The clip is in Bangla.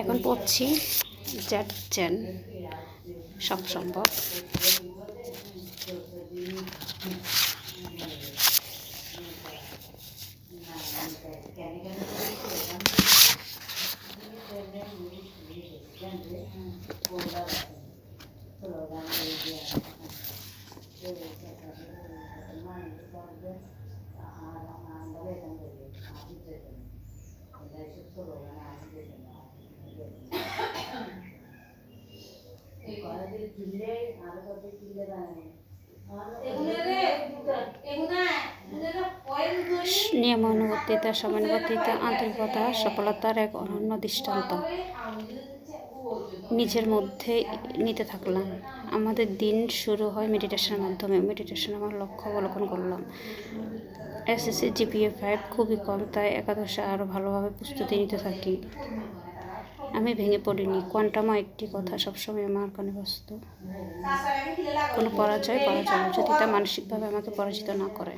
এখন পড়ছি জ্যাট চ্যান সব সম্ভব। নিয়মানুবর্তিতা, সময়ানুবর্তিতা, আন্তরিকতা সফলতার এক অনন্য দৃষ্টান্ত নিজের মধ্যে নিতে থাকলাম। আমাদের দিন শুরু হয় মেডিটেশনের মাধ্যমে। মেডিটেশন আমার লক্ষ্য অবলোকন করলাম। এসএসসি জিপিএ 5 খুবই কম, তাই একাদশে আরও ভালোভাবে প্রস্তুতি নিতে থাকি। আমি ভেঙে পড়িনি। কোয়ান্টামও একটি কথা সবসময় আমার কানে বাজত, কোনো পরাজয় যদি তা মানসিকভাবে আমাকে পরাজিত না করে।